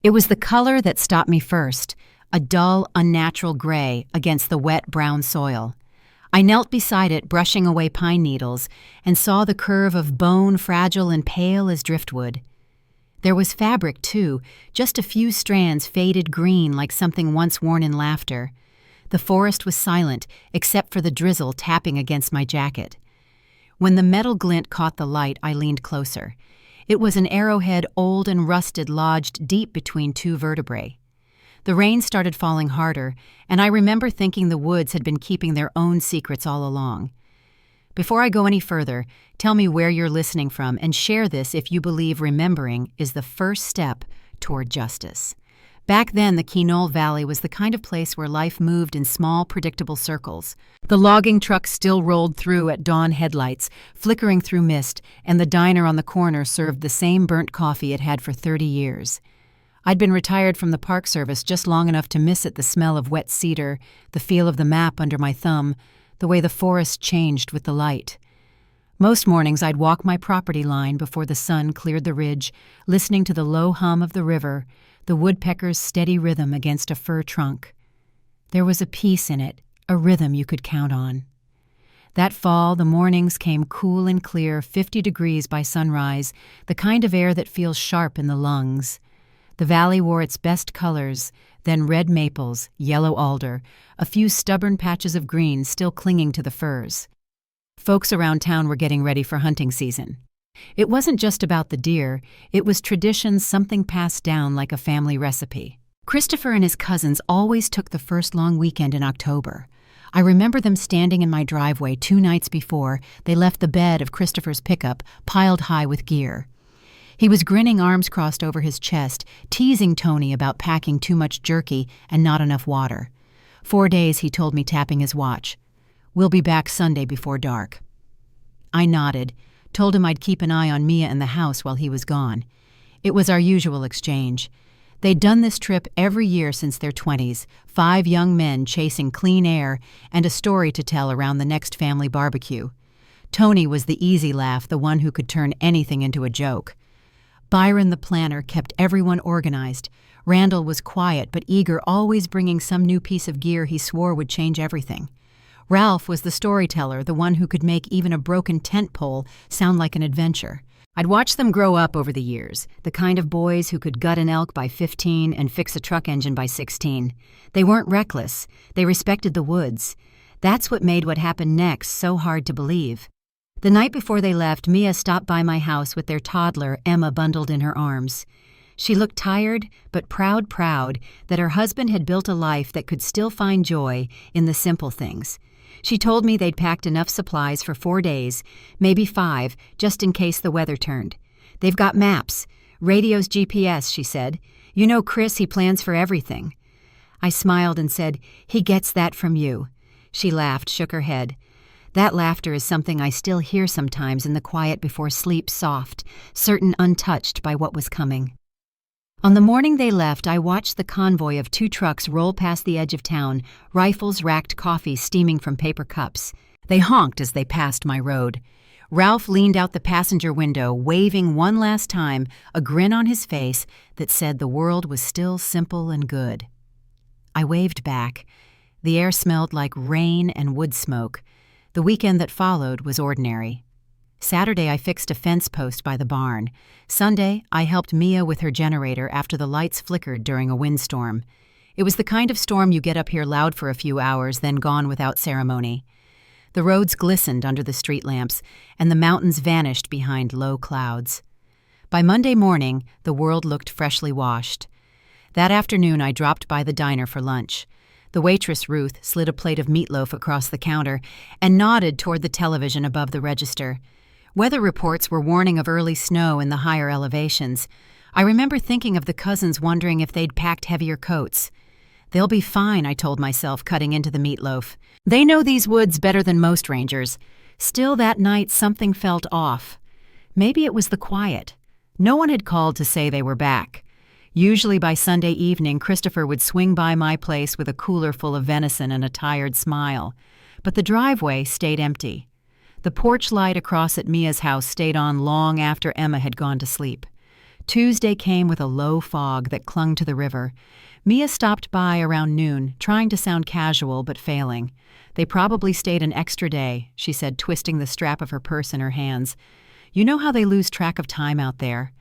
It was the color that stopped me first, a dull, unnatural gray against the wet brown soil. I knelt beside it, brushing away pine needles, and saw the curve of bone, fragile and pale as driftwood. There was fabric, too, just a few strands faded green like something once worn in laughter. The forest was silent, except for the drizzle tapping against my jacket. When the metal glint caught the light, I leaned closer. It was an arrowhead, old and rusted, lodged deep between two vertebrae. The rain started falling harder, and I remember thinking the woods had been keeping their own secrets all along. Before I go any further, tell me where you're listening from and share this if you believe remembering is the first step toward justice. Back then, the Quinault Valley was the kind of place where life moved in small, predictable circles. The logging truck still rolled through at dawn headlights, flickering through mist, and the diner on the corner served the same burnt coffee it had for 30 years. I'd been retired from the Park Service just long enough to miss it, the smell of wet cedar, the feel of the map under my thumb, the way the forest changed with the light. Most mornings I'd walk my property line before the sun cleared the ridge, listening to the low hum of the river, the woodpecker's steady rhythm against a fir trunk. There was a peace in it, a rhythm you could count on. That fall, the mornings came cool and clear, 50 degrees by sunrise, the kind of air that feels sharp in the lungs. The valley wore its best colors, then red maples, yellow alder, a few stubborn patches of green still clinging to the firs. Folks around town were getting ready for hunting season. It wasn't just about the deer, it was tradition, something passed down like a family recipe. Christopher and his cousins always took the first long weekend in October. I remember them standing in my driveway 2 nights before they left the bed of Christopher's pickup piled high with gear. He was grinning, arms crossed over his chest, teasing Tony about packing too much jerky and not enough water. 4 days, he told me, tapping his watch. We'll be back Sunday before dark. I nodded, told him I'd keep an eye on Mia and the house while he was gone. It was our usual exchange. They'd done this trip every year since their 20s, 5 young men chasing clean air and a story to tell around the next family barbecue. Tony was the easy laugh, the one who could turn anything into a joke. Byron, the planner, kept everyone organized. Randall was quiet but eager, always bringing some new piece of gear he swore would change everything. Ralph was the storyteller, the one who could make even a broken tent pole sound like an adventure. I'd watched them grow up over the years, the kind of boys who could gut an elk by 15 and fix a truck engine by 16. They weren't reckless. They respected the woods. That's what made what happened next so hard to believe. The night before they left, Mia stopped by my house with their toddler, Emma, bundled in her arms. She looked tired, but proud that her husband had built a life that could still find joy in the simple things. She told me they'd packed enough supplies for 4 days, maybe 5, just in case the weather turned. They've got maps, radios, GPS, she said. You know Chris, he plans for everything. I smiled and said, he gets that from you. She laughed, shook her head. That laughter is something I still hear sometimes in the quiet before sleep, soft, certain untouched by what was coming. On the morning they left, I watched the convoy of 2 trucks roll past the edge of town, rifles racked, coffee steaming from paper cups. They honked as they passed my road. Ralph leaned out the passenger window, waving one last time, a grin on his face that said the world was still simple and good. I waved back. The air smelled like rain and wood smoke. The weekend that followed was ordinary. Saturday, I fixed a fence post by the barn. Sunday, I helped Mia with her generator after the lights flickered during a windstorm. It was the kind of storm you get up here loud for a few hours, then gone without ceremony. The roads glistened under the street lamps, and the mountains vanished behind low clouds. By Monday morning, the world looked freshly washed. That afternoon, I dropped by the diner for lunch. The waitress, Ruth, slid a plate of meatloaf across the counter and nodded toward the television above the register. Weather reports were warning of early snow in the higher elevations. I remember thinking of the cousins, wondering if they'd packed heavier coats. They'll be fine, I told myself, cutting into the meatloaf. They know these woods better than most rangers. Still, that night something felt off. Maybe it was the quiet. No one had called to say they were back. Usually by Sunday evening, Christopher would swing by my place with a cooler full of venison and a tired smile. But the driveway stayed empty. The porch light across at Mia's house stayed on long after Emma had gone to sleep. Tuesday came with a low fog that clung to the river. Mia stopped by around noon, trying to sound casual but failing. They probably stayed an extra day, she said, twisting the strap of her purse in her hands. You know how they lose track of time out there?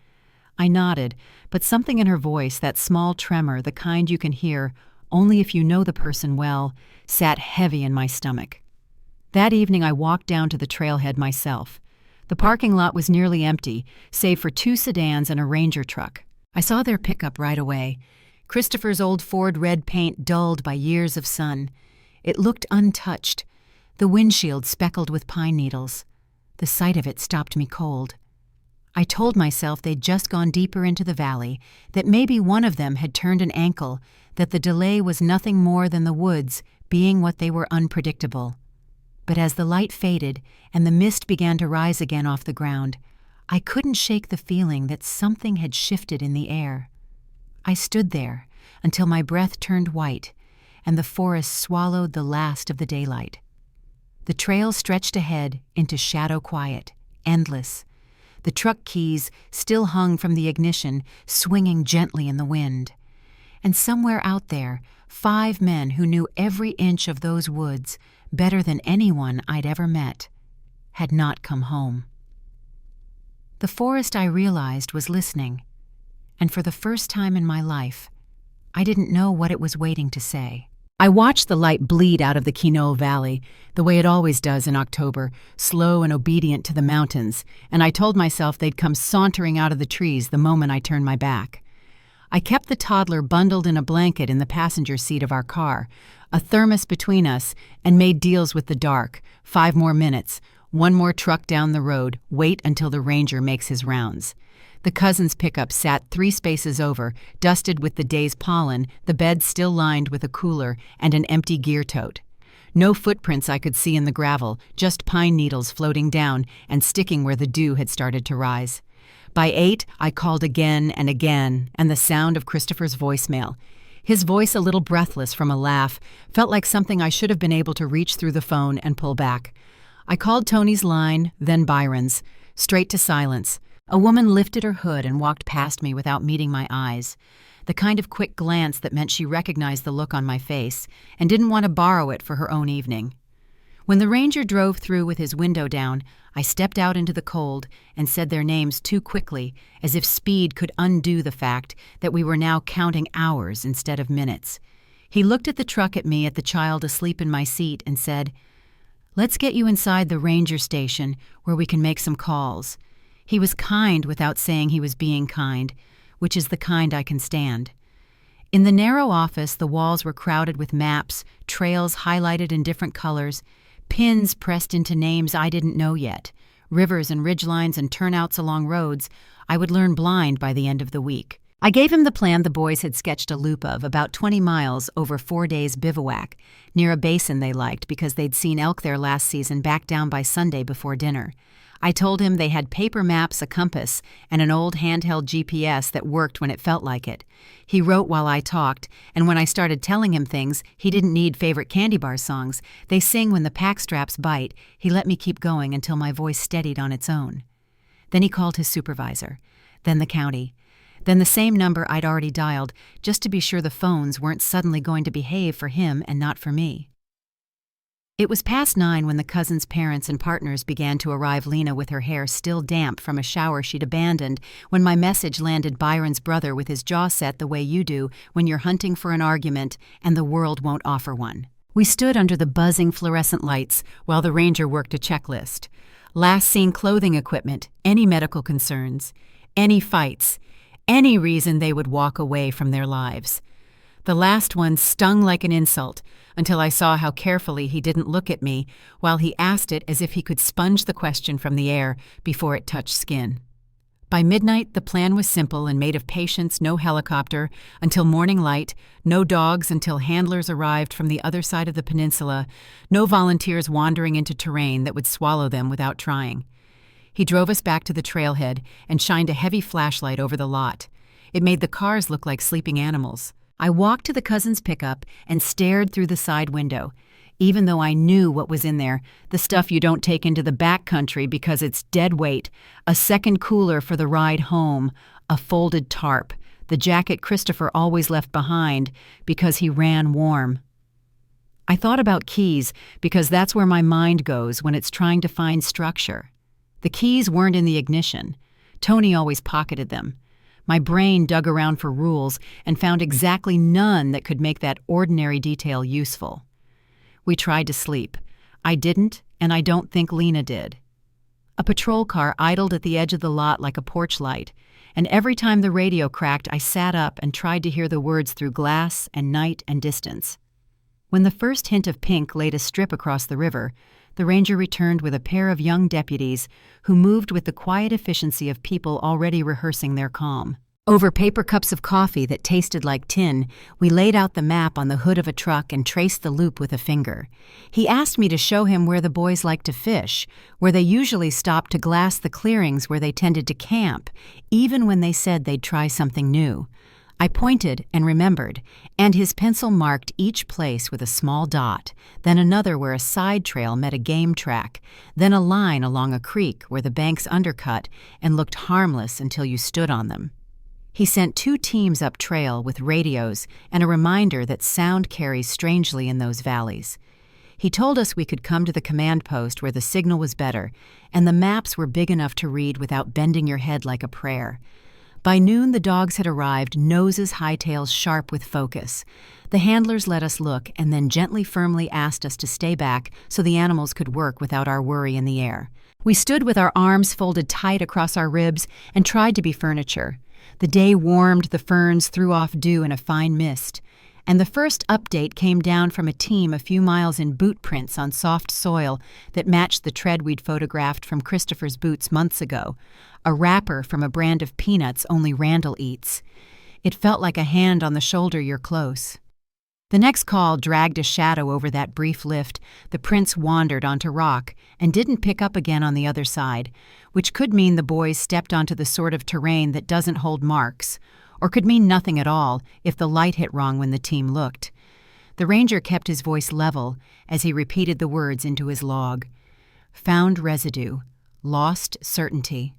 I nodded, but something in her voice, that small tremor, the kind you can hear only if you know the person well, sat heavy in my stomach. That evening I walked down to the trailhead myself. The parking lot was nearly empty, save for 2 sedans and a Ranger truck. I saw their pickup right away. Christopher's old Ford red paint dulled by years of sun. It looked untouched, the windshield speckled with pine needles. The sight of it stopped me cold. I told myself they'd just gone deeper into the valley, that maybe one of them had turned an ankle, that the delay was nothing more than the woods being what they were, unpredictable. But as the light faded and the mist began to rise again off the ground, I couldn't shake the feeling that something had shifted in the air. I stood there until my breath turned white and the forest swallowed the last of the daylight. The trail stretched ahead into shadow quiet, endless. The truck keys still hung from the ignition, swinging gently in the wind. And somewhere out there, 5 men who knew every inch of those woods better than anyone I'd ever met, had not come home. The forest, I realized, was listening, and for the first time in my life, I didn't know what it was waiting to say. I watched the light bleed out of the Quinault Valley, the way it always does in October, slow and obedient to the mountains, and I told myself they'd come sauntering out of the trees the moment I turned my back. I kept the toddler bundled in a blanket in the passenger seat of our car, a thermos between us, and made deals with the dark. 5 more minutes, 1 more truck down the road, wait until the Ranger makes his rounds. The cousin's pickup sat 3 spaces over, dusted with the day's pollen, the bed still lined with a cooler and an empty gear tote. No footprints I could see in the gravel, just pine needles floating down and sticking where the dew had started to rise. By 8, I called again and again, and the sound of Christopher's voicemail. His voice, a little breathless from a laugh, felt like something I should have been able to reach through the phone and pull back. I called Tony's line, then Byron's, straight to silence. A woman lifted her hood and walked past me without meeting my eyes, the kind of quick glance that meant she recognized the look on my face and didn't want to borrow it for her own evening. When the Ranger drove through with his window down, I stepped out into the cold and said their names too quickly, as if speed could undo the fact that we were now counting hours instead of minutes. He looked at the truck, at me, at the child asleep in my seat, and said, "Let's get you inside the Ranger station where we can make some calls." He was kind without saying he was being kind, which is the kind I can stand. In the narrow office, the walls were crowded with maps, trails highlighted in different colors, pins pressed into names I didn't know yet, rivers and ridgelines and turnouts along roads I would learn blind by the end of the week. I gave him the plan the boys had sketched a loop of, about 20 miles over 4 days bivouac, near a basin they liked because they'd seen elk there last season, back down by Sunday before dinner. I told him they had paper maps, a compass, and an old handheld GPS that worked when it felt like it. He wrote while I talked, and when I started telling him things, he didn't need favorite candy bar songs. They sing when the pack straps bite. He let me keep going until my voice steadied on its own. Then he called his supervisor, then the county, then the same number I'd already dialed, just to be sure the phones weren't suddenly going to behave for him and not for me. It was past 9 when the cousin's parents and partners began to arrive, Lena with her hair still damp from a shower she'd abandoned when my message landed, Byron's brother with his jaw set the way you do when you're hunting for an argument and the world won't offer one. We stood under the buzzing fluorescent lights while the Ranger worked a checklist. Last seen clothing equipment, any medical concerns, any fights, any reason they would walk away from their lives. The last one stung like an insult until I saw how carefully he didn't look at me while he asked it as if he could sponge the question from the air before it touched skin. By midnight, the plan was simple and made of patience, no helicopter until morning light, no dogs until handlers arrived from the other side of the peninsula, no volunteers wandering into terrain that would swallow them without trying. He drove us back to the trailhead and shined a heavy flashlight over the lot. It made the cars look like sleeping animals. I walked to the cousin's pickup and stared through the side window. even though I knew what was in there, the stuff you don't take into the backcountry because it's dead weight, a second cooler for the ride home, a folded tarp, the jacket Christopher always left behind because he ran warm. I thought about keys because that's where my mind goes when it's trying to find structure. The keys weren't in the ignition. Tony always pocketed them. My brain dug around for rules and found exactly none that could make that ordinary detail useful. We tried to sleep. I didn't, and I don't think Lena did. A patrol car idled at the edge of the lot like a porch light, and every time the radio cracked, I sat up and tried to hear the words through glass and night and distance. When the first hint of pink laid a strip across the river, the ranger returned with a pair of young deputies who moved with the quiet efficiency of people already rehearsing their calm. Over paper cups of coffee that tasted like tin, we laid out the map on the hood of a truck and traced the loop with a finger. He asked me to show him where the boys liked to fish, where they usually stopped to glass the clearings where they tended to camp, even when they said they'd try something new. I pointed and remembered, and his pencil marked each place with a small dot, then another where a side trail met a game track, then a line along a creek where the banks undercut and looked harmless until you stood on them. He sent 2 teams up trail with radios and a reminder that sound carries strangely in those valleys. He told us we could come to the command post where the signal was better, and the maps were big enough to read without bending your head like a prayer. By noon, the dogs had arrived, noses, hightails sharp with focus. The handlers let us look and then gently, firmly asked us to stay back so the animals could work without our worry in the air. We stood with our arms folded tight across our ribs and tried to be furniture. The day warmed, the ferns threw off dew in a fine mist. And the first update came down from a team a few miles in boot prints on soft soil that matched the tread we'd photographed from Christopher's boots months ago, a wrapper from a brand of peanuts only Randall eats. It felt like a hand on the shoulder you're close. The next call dragged a shadow over that brief lift. The prints wandered onto rock and didn't pick up again on the other side, which could mean the boys stepped onto the sort of terrain that doesn't hold marks, or could mean nothing at all if the light hit wrong when the team looked. The ranger kept his voice level as he repeated the words into his log. Found residue. Lost certainty.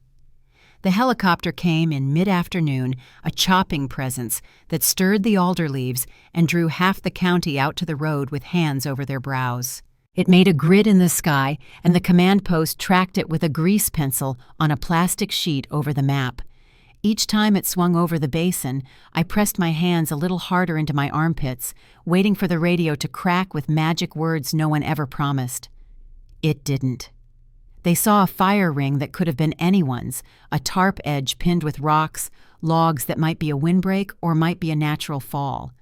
The helicopter came in mid-afternoon, a chopping presence that stirred the alder leaves and drew half the county out to the road with hands over their brows. It made a grid in the sky, and the command post tracked it with a grease pencil on a plastic sheet over the map. Each time it swung over the basin, I pressed my hands a little harder into my armpits, waiting for the radio to crack with magic words no one ever promised. It didn't. They saw a fire ring that could have been anyone's, a tarp edge pinned with rocks, logs that might be a windbreak or might be a natural fall.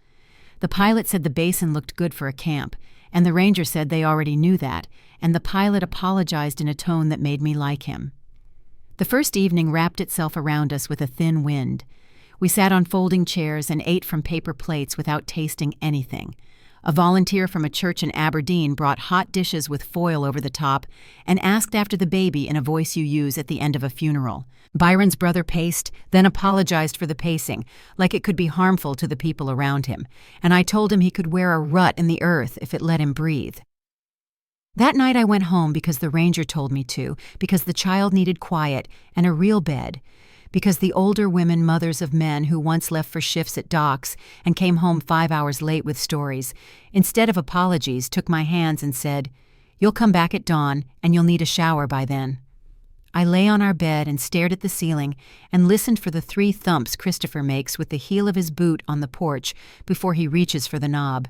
The pilot said the basin looked good for a camp, and the ranger said they already knew that, and the pilot apologized in a tone that made me like him. The first evening wrapped itself around us with a thin wind. We sat on folding chairs and ate from paper plates without tasting anything. A volunteer from a church in Aberdeen brought hot dishes with foil over the top and asked after the baby in a voice you use at the end of a funeral. Byron's brother paced, then apologized for the pacing, like it could be harmful to the people around him, and I told him he could wear a rut in the earth if it let him breathe. That night I went home because the ranger told me to, because the child needed quiet and a real bed, because the older women, mothers of men who once left for shifts at docks and came home 5 hours late with stories, instead of apologies, took my hands and said, "You'll come back at dawn, and you'll need a shower by then." I lay on our bed and stared at the ceiling and listened for the 3 thumps Christopher makes with the heel of his boot on the porch before he reaches for the knob.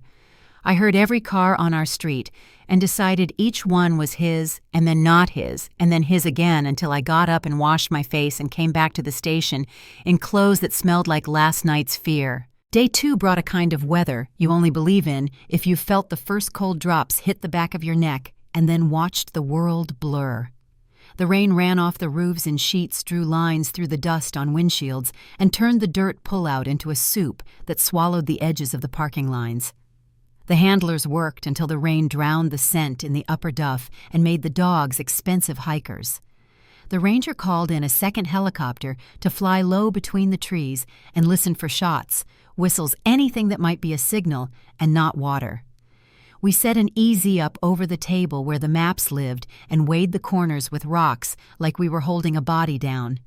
I heard every car on our street and decided each one was his and then not his and then his again until I got up and washed my face and came back to the station in clothes that smelled like last night's fear. Day 2 brought a kind of weather you only believe in if you felt the first cold drops hit the back of your neck and then watched the world blur. The rain ran off the roofs in sheets, drew lines through the dust on windshields, and turned the dirt pullout into a soup that swallowed the edges of the parking lines. The handlers worked until the rain drowned the scent in the upper duff and made the dogs expensive hikers. The ranger called in a second helicopter to fly low between the trees and listen for shots, whistles anything that might be a signal, and not water. We set an easy up over the table where the maps lived and weighed the corners with rocks like we were holding a body down.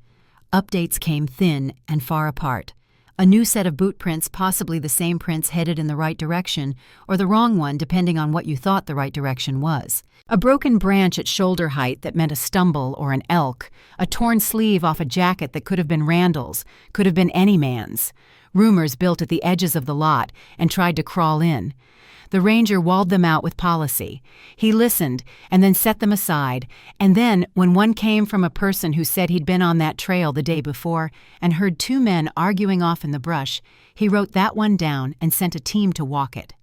Updates came thin and far apart. A new set of boot prints, possibly the same prints headed in the right direction, or the wrong one depending on what you thought the right direction was. A broken branch at shoulder height that meant a stumble or an elk. A torn sleeve off a jacket that could have been Randall's, could have been any man's. Rumors built at the edges of the lot and tried to crawl in. The ranger walled them out with policy. He listened and then set them aside, and then, when one came from a person who said he'd been on that trail the day before and heard two men arguing off in the brush, he wrote that one down and sent a team to walk it.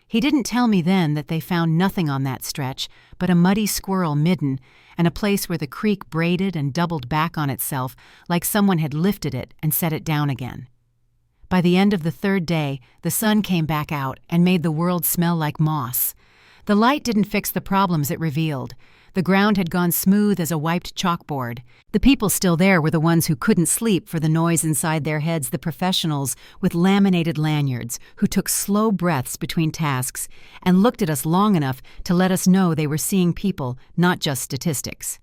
He didn't tell me then that they found nothing on that stretch but a muddy squirrel midden and a place where the creek braided and doubled back on itself like someone had lifted it and set it down again. By the end of the third day, the sun came back out and made the world smell like moss. The light didn't fix the problems it revealed. The ground had gone smooth as a wiped chalkboard. The people still there were the ones who couldn't sleep for the noise inside their heads, the professionals with laminated lanyards who took slow breaths between tasks and looked at us long enough to let us know they were seeing people, not just statistics.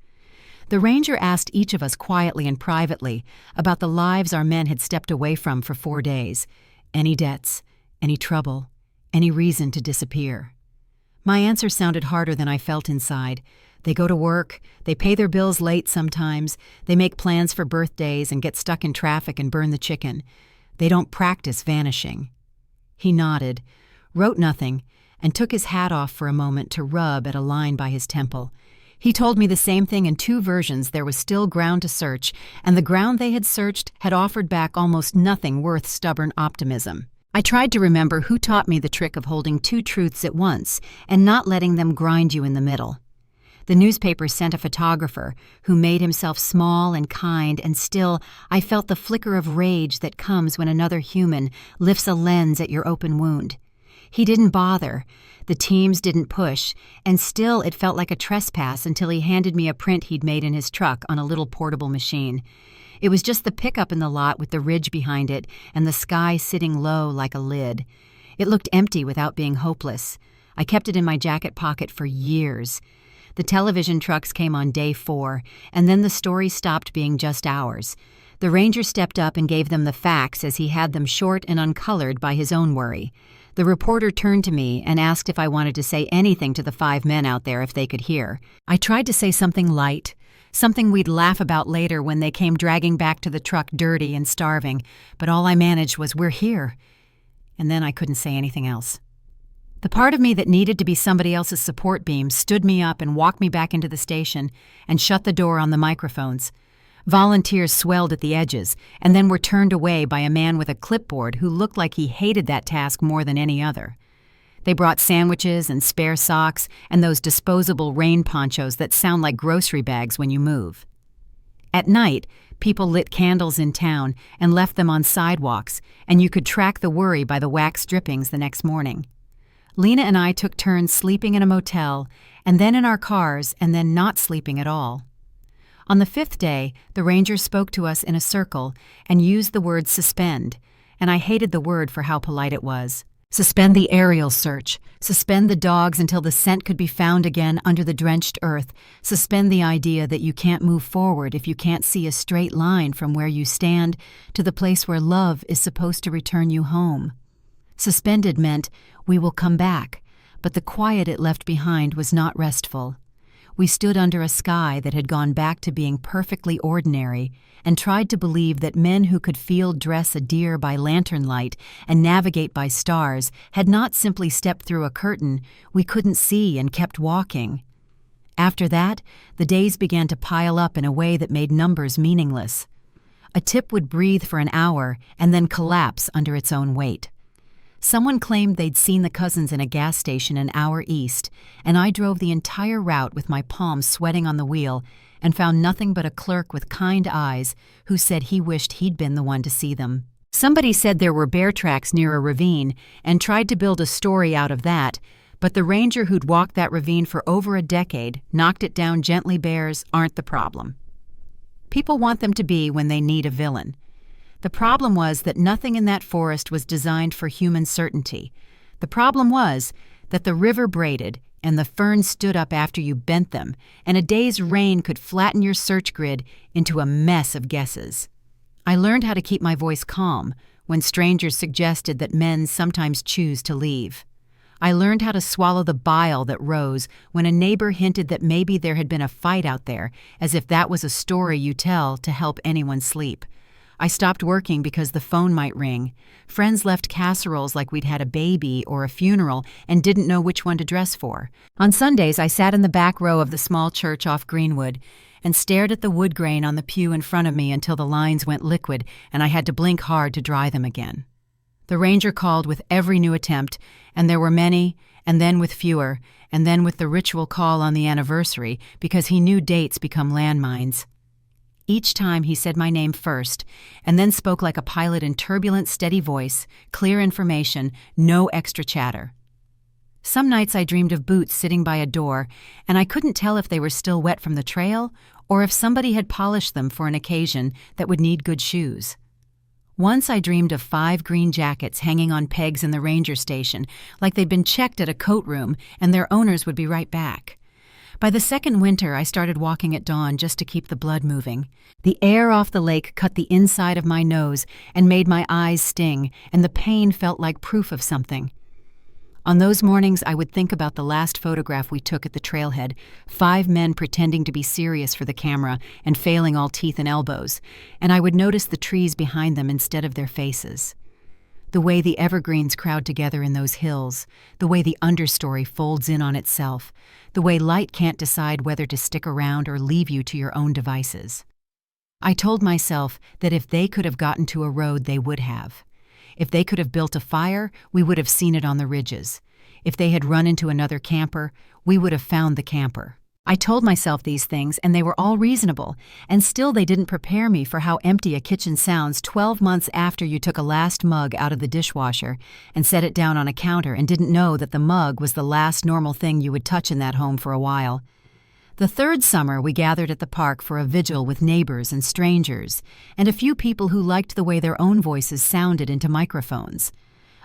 The ranger asked each of us quietly and privately about the lives our men had stepped away from for 4 days. Any debts, any trouble, any reason to disappear. My answer sounded harder than I felt inside. They go to work, they pay their bills late sometimes, they make plans for birthdays and get stuck in traffic and burn the chicken. They don't practice vanishing. He nodded, wrote nothing, and took his hat off for a moment to rub at a line by his temple. He told me the same thing in 2 versions. There was still ground to search, and the ground they had searched had offered back almost nothing worth stubborn optimism. I tried to remember who taught me the trick of holding 2 truths at once and not letting them grind you in the middle. The newspaper sent a photographer who made himself small and kind, and still I felt the flicker of rage that comes when another human lifts a lens at your open wound. He didn't bother. The teams didn't push, and still it felt like a trespass until he handed me a print he'd made in his truck on a little portable machine. It was just the pickup in the lot with the ridge behind it and the sky sitting low like a lid. It looked empty without being hopeless. I kept it in my jacket pocket for years. The television trucks came on day 4, and then the story stopped being just ours. The ranger stepped up and gave them the facts as he had them short and uncolored by his own worry. The reporter turned to me and asked if I wanted to say anything to the 5 men out there if they could hear. I tried to say something light, something we'd laugh about later when they came dragging back to the truck dirty and starving, but all I managed was, "We're here." And then I couldn't say anything else. The part of me that needed to be somebody else's support beam stood me up and walked me back into the station and shut the door on the microphones. Volunteers swelled at the edges and then were turned away by a man with a clipboard who looked like he hated that task more than any other. They brought sandwiches and spare socks and those disposable rain ponchos that sound like grocery bags when you move. At night, people lit candles in town and left them on sidewalks, and you could track the worry by the wax drippings the next morning. Lena and I took turns sleeping in a motel, and then in our cars, and then not sleeping at all. On the 5th day, the ranger spoke to us in a circle and used the word suspend, and I hated the word for how polite it was. Suspend the aerial search. Suspend the dogs until the scent could be found again under the drenched earth. Suspend the idea that you can't move forward if you can't see a straight line from where you stand to the place where love is supposed to return you home. Suspended meant, we will come back, but the quiet it left behind was not restful. We stood under a sky that had gone back to being perfectly ordinary and tried to believe that men who could field dress a deer by lantern light and navigate by stars had not simply stepped through a curtain we couldn't see and kept walking. After that, the days began to pile up in a way that made numbers meaningless. A tip would breathe for an hour and then collapse under its own weight. Someone claimed they'd seen the cousins in a gas station an hour east, and I drove the entire route with my palms sweating on the wheel and found nothing but a clerk with kind eyes who said he wished he'd been the one to see them. Somebody said there were bear tracks near a ravine and tried to build a story out of that, but the ranger who'd walked that ravine for over a decade knocked it down gently. Bears aren't the problem. People want them to be when they need a villain. The problem was that nothing in that forest was designed for human certainty. The problem was that the river braided and the ferns stood up after you bent them, and a day's rain could flatten your search grid into a mess of guesses. I learned how to keep my voice calm when strangers suggested that men sometimes choose to leave. I learned how to swallow the bile that rose when a neighbor hinted that maybe there had been a fight out there, as if that was a story you tell to help anyone sleep. I stopped working because the phone might ring. Friends left casseroles like we'd had a baby or a funeral and didn't know which one to dress for. On Sundays, I sat in the back row of the small church off Greenwood and stared at the wood grain on the pew in front of me until the lines went liquid and I had to blink hard to dry them again. The ranger called with every new attempt, and there were many, and then with fewer, and then with the ritual call on the anniversary because he knew dates become landmines. Each time he said my name first, and then spoke like a pilot in turbulent, steady voice, clear information, no extra chatter. Some nights I dreamed of boots sitting by a door, and I couldn't tell if they were still wet from the trail or if somebody had polished them for an occasion that would need good shoes. Once I dreamed of 5 green jackets hanging on pegs in the ranger station, like they'd been checked at a coat room and their owners would be right back. By the second winter, I started walking at dawn just to keep the blood moving. The air off the lake cut the inside of my nose and made my eyes sting, and the pain felt like proof of something. On those mornings, I would think about the last photograph we took at the trailhead, 5 men pretending to be serious for the camera and failing all teeth and elbows, and I would notice the trees behind them instead of their faces. The way the evergreens crowd together in those hills, the way the understory folds in on itself, the way light can't decide whether to stick around or leave you to your own devices. I told myself that if they could have gotten to a road, they would have. If they could have built a fire, we would have seen it on the ridges. If they had run into another camper, we would have found the camper. I told myself these things, and they were all reasonable, and still they didn't prepare me for how empty a kitchen sounds 12 months after you took a last mug out of the dishwasher and set it down on a counter and didn't know that the mug was the last normal thing you would touch in that home for a while. The third summer, we gathered at the park for a vigil with neighbors and strangers, and a few people who liked the way their own voices sounded into microphones.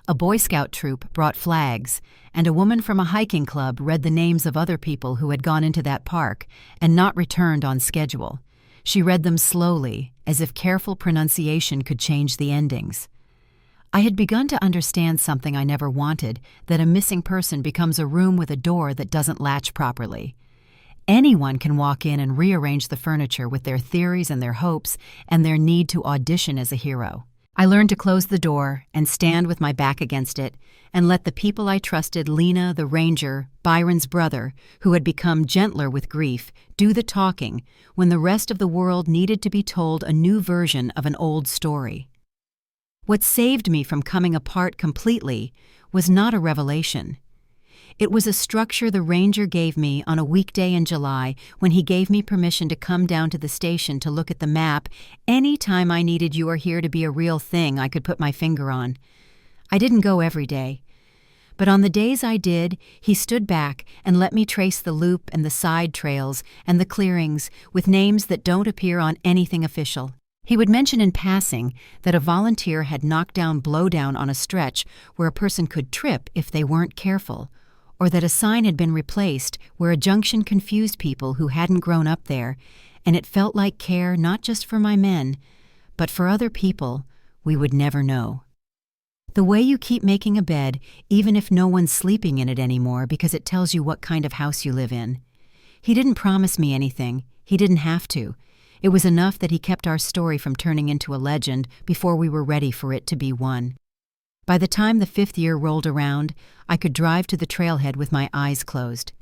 A Boy Scout troop brought flags, and a woman from a hiking club read the names of other people who had gone into that park and not returned on schedule. She read them slowly, as if careful pronunciation could change the endings. I had begun to understand something I never wanted, that a missing person becomes a room with a door that doesn't latch properly. Anyone can walk in and rearrange the furniture with their theories and their hopes and their need to audition as a hero. I learned to close the door and stand with my back against it and let the people I trusted, Lena, the ranger, Byron's brother, who had become gentler with grief, do the talking when the rest of the world needed to be told a new version of an old story. What saved me from coming apart completely was not a revelation. It was a structure the ranger gave me on a weekday in July when he gave me permission to come down to the station to look at the map any time I needed "You Are Here" to be a real thing I could put my finger on. I didn't go every day, but on the days I did, he stood back and let me trace the loop and the side trails and the clearings with names that don't appear on anything official. He would mention in passing that a volunteer had knocked down blowdown on a stretch where a person could trip if they weren't careful, or that a sign had been replaced where a junction confused people who hadn't grown up there, and it felt like care not just for my men, but for other people we would never know. The way you keep making a bed, even if no one's sleeping in it anymore because it tells you what kind of house you live in. He didn't promise me anything. He didn't have to. It was enough that he kept our story from turning into a legend before we were ready for it to be one. By the time the 5th year rolled around, I could drive to the trailhead with my eyes closed.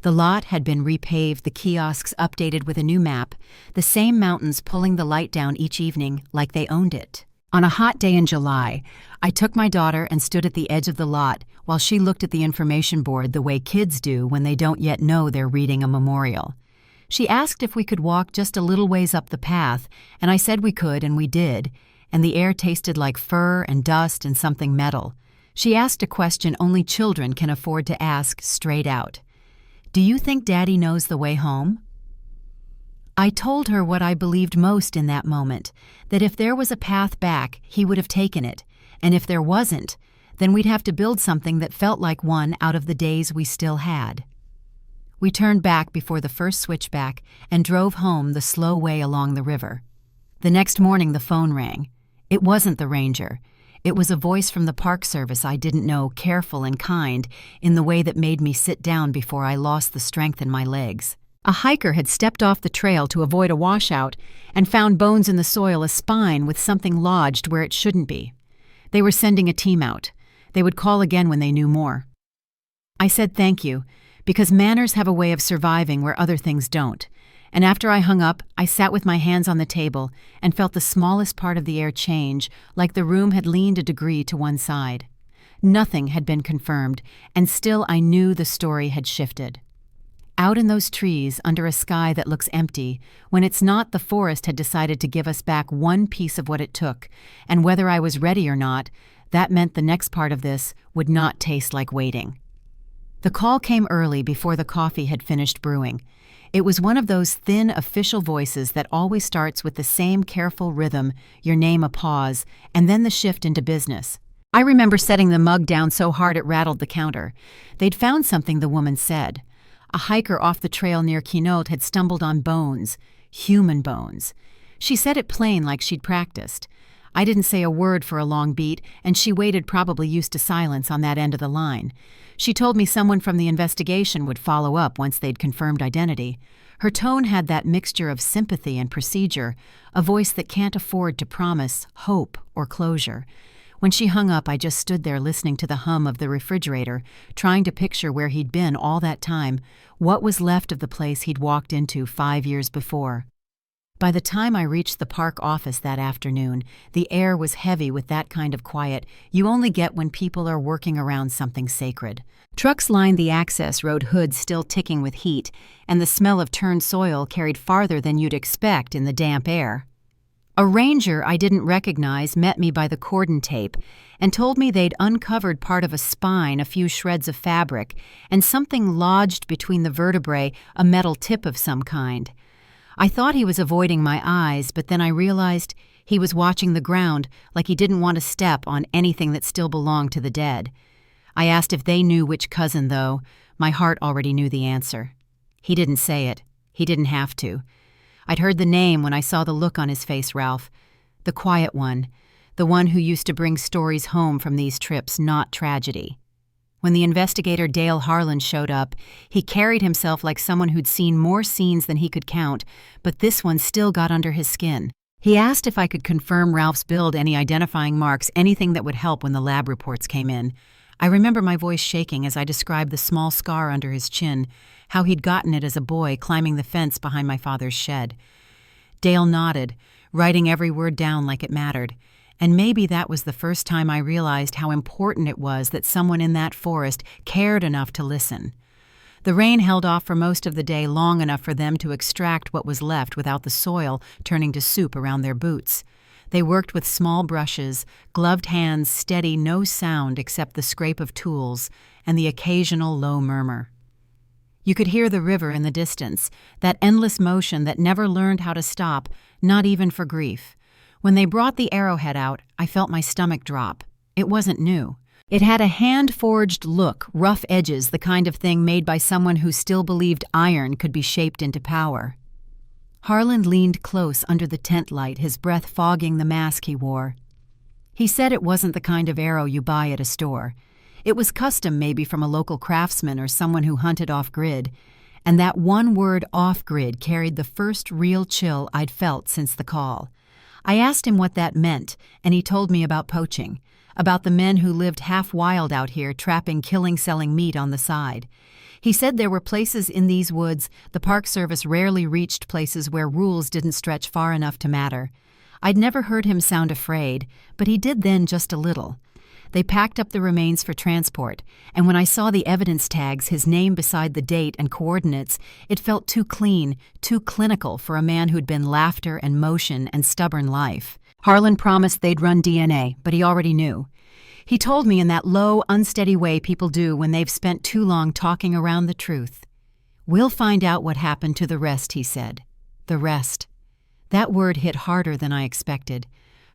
The lot had been repaved, the kiosks updated with a new map, the same mountains pulling the light down each evening like they owned it. On a hot day in July, I took my daughter and stood at the edge of the lot while she looked at the information board the way kids do when they don't yet know they're reading a memorial. She asked if we could walk just a little ways up the path, and I said we could, and we did, and the air tasted like fur and dust and something metal. She asked a question only children can afford to ask straight out. "Do you think Daddy knows the way home?" I told her what I believed most in that moment, that if there was a path back, he would have taken it, and if there wasn't, Then we'd have to build something that felt like one out of the days we still had. We turned back before the first switchback and drove home the slow way along the river. The next morning the phone rang. It wasn't the ranger. It was a voice from the Park Service I didn't know, careful and kind, in the way that made me sit down before I lost the strength in my legs. A hiker had stepped off the trail to avoid a washout and found bones in the soil, a spine with something lodged where it shouldn't be. They were sending a team out. They would call again when they knew more. I said thank you, because manners have a way of surviving where other things don't. And after I hung up, I sat with my hands on the table and felt the smallest part of the air change, like the room had leaned a degree to one side. Nothing had been confirmed, and still I knew the story had shifted. Out in those trees, under a sky that looks empty, when it's not, the forest had decided to give us back one piece of what it took, and whether I was ready or not, that meant the next part of this would not taste like waiting. The call came early before the coffee had finished brewing. It was one of those thin official voices that always starts with the same careful rhythm, your name, a pause, and then the shift into business. I remember setting the mug down so hard it rattled the counter. They'd found something, the woman said. A hiker off the trail near Quinault had stumbled on bones, human bones. She said it plain, like she'd practiced. I didn't say a word for a long beat, and she waited, probably used to silence on that end of the line. She told me someone from the investigation would follow up once they'd confirmed identity. Her tone had that mixture of sympathy and procedure, a voice that can't afford to promise hope or closure. When she hung up, I just stood there listening to the hum of the refrigerator, trying to picture where he'd been all that time, what was left of the place he'd walked into 5 years before. By the time I reached the park office that afternoon, the air was heavy with that kind of quiet you only get when people are working around something sacred. Trucks lined the access road, hoods still ticking with heat, and the smell of turned soil carried farther than you'd expect in the damp air. A ranger I didn't recognize met me by the cordon tape and told me they'd uncovered part of a spine, a few shreds of fabric, and something lodged between the vertebrae, a metal tip of some kind. I thought he was avoiding my eyes, but then I realized he was watching the ground, like he didn't want to step on anything that still belonged to the dead. I asked if they knew which cousin, though. My heart already knew the answer. He didn't say it. He didn't have to. I'd heard the name when I saw the look on his face, Ralph. The quiet one. The one who used to bring stories home from these trips, not tragedy. When the investigator Dale Harlan showed up, he carried himself like someone who'd seen more scenes than he could count, but this one still got under his skin. He asked if I could confirm Ralph's build, any identifying marks, anything that would help when the lab reports came in. I remember my voice shaking as I described the small scar under his chin, how he'd gotten it as a boy climbing the fence behind my father's shed. Dale nodded, writing every word down like it mattered. And maybe that was the first time I realized how important it was that someone in that forest cared enough to listen. The rain held off for most of the day, long enough for them to extract what was left without the soil turning to soup around their boots. They worked with small brushes, gloved hands, steady, no sound except the scrape of tools and the occasional low murmur. You could hear the river in the distance, that endless motion that never learned how to stop, not even for grief. When they brought the arrowhead out, I felt my stomach drop. It wasn't new. It had a hand-forged look, rough edges, the kind of thing made by someone who still believed iron could be shaped into power. Harlan leaned close under the tent light, his breath fogging the mask he wore. He said it wasn't the kind of arrow you buy at a store. It was custom, maybe from a local craftsman or someone who hunted off-grid, and that one word, off-grid, carried the first real chill I'd felt since the call. I asked him what that meant, and he told me about poaching, about the men who lived half wild out here, trapping, killing, selling meat on the side. He said there were places in these woods the Park Service rarely reached, places where rules didn't stretch far enough to matter. I'd never heard him sound afraid, but he did then, just a little. They packed up the remains for transport, and when I saw the evidence tags, his name beside the date and coordinates, it felt too clean, too clinical for a man who'd been laughter and motion and stubborn life. Harlan promised they'd run DNA, but he already knew. He told me in that low, unsteady way people do when they've spent too long talking around the truth. "We'll find out what happened to the rest," he said. The rest. That word hit harder than I expected.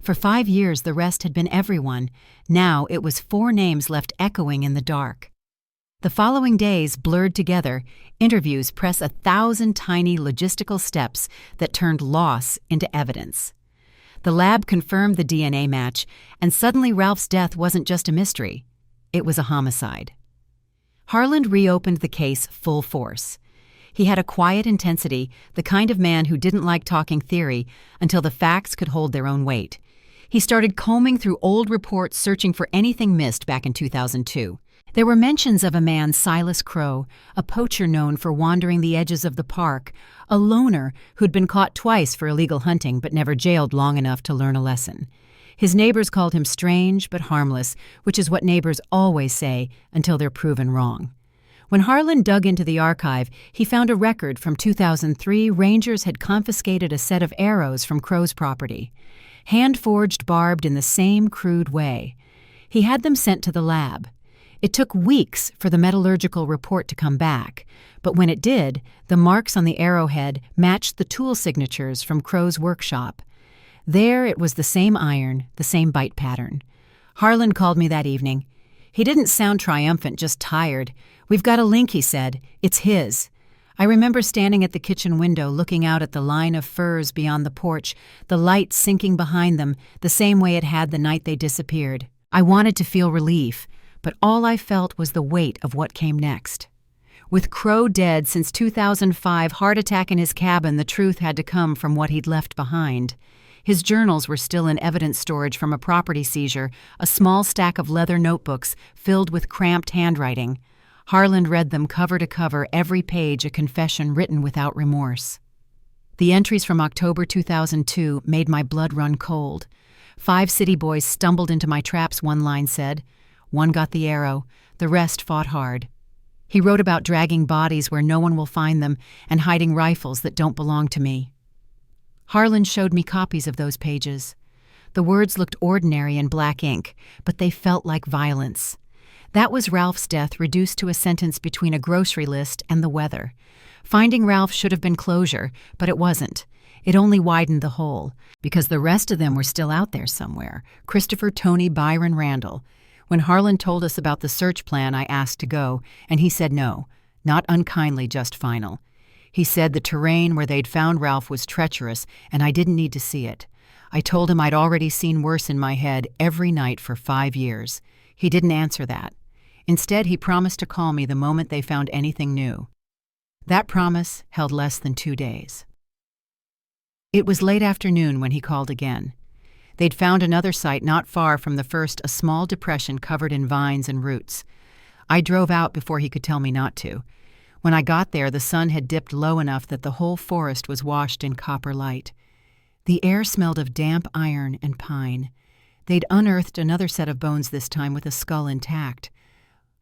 For 5 years, the rest had been everyone. Now it was 4 names left echoing in the dark. The following days, blurred together, interviews press 1,000 tiny logistical steps that turned loss into evidence. The lab confirmed the DNA match, and suddenly Ralph's death wasn't just a mystery. It was a homicide. Harland reopened the case full force. He had a quiet intensity, the kind of man who didn't like talking theory until the facts could hold their own weight. He started combing through old reports searching for anything missed back in 2002. There were mentions of a man, Silas Crow, a poacher known for wandering the edges of the park, a loner who'd been caught twice for illegal hunting but never jailed long enough to learn a lesson. His neighbors called him strange but harmless, which is what neighbors always say until they're proven wrong. When Harland dug into the archive, he found a record from 2003. Rangers had confiscated a set of arrows from Crow's property, hand-forged, barbed in the same crude way. He had them sent to the lab. It took weeks for the metallurgical report to come back, but when it did, the marks on the arrowhead matched the tool signatures from Crow's workshop. There it was the same iron, the same bite pattern. Harland called me that evening. He didn't sound triumphant, just tired. "We've got a link," he said. "It's his." I remember standing at the kitchen window looking out at the line of firs beyond the porch, the light sinking behind them the same way it had the night they disappeared. I wanted to feel relief, but all I felt was the weight of what came next. With Crow dead since 2005, heart attack in his cabin, the truth had to come from what he'd left behind. His journals were still in evidence storage from a property seizure, a small stack of leather notebooks filled with cramped handwriting. Harland read them cover to cover, every page a confession written without remorse. The entries from October 2002 made my blood run cold. 5 city boys stumbled into my traps, one line said. 1 got the arrow, the rest fought hard. He wrote about dragging bodies where no one will find them and hiding rifles that don't belong to me. Harland showed me copies of those pages. The words looked ordinary in black ink, but they felt like violence. That was Ralph's death reduced to a sentence between a grocery list and the weather. Finding Ralph should have been closure, but it wasn't. It only widened the hole, because the rest of them were still out there somewhere. Christopher, Tony, Byron, Randall. When Harland told us about the search plan, I asked to go, and he said no, not unkindly, just final. He said the terrain where they'd found Ralph was treacherous, and I didn't need to see it. I told him I'd already seen worse in my head every night for 5 years. He didn't answer that. Instead, he promised to call me the moment they found anything new. That promise held less than 2 days. It was late afternoon when he called again. They'd found another site not far from the first, a small depression covered in vines and roots. I drove out before he could tell me not to. When I got there, the sun had dipped low enough that the whole forest was washed in copper light. The air smelled of damp iron and pine. They'd unearthed another set of bones this time with a skull intact.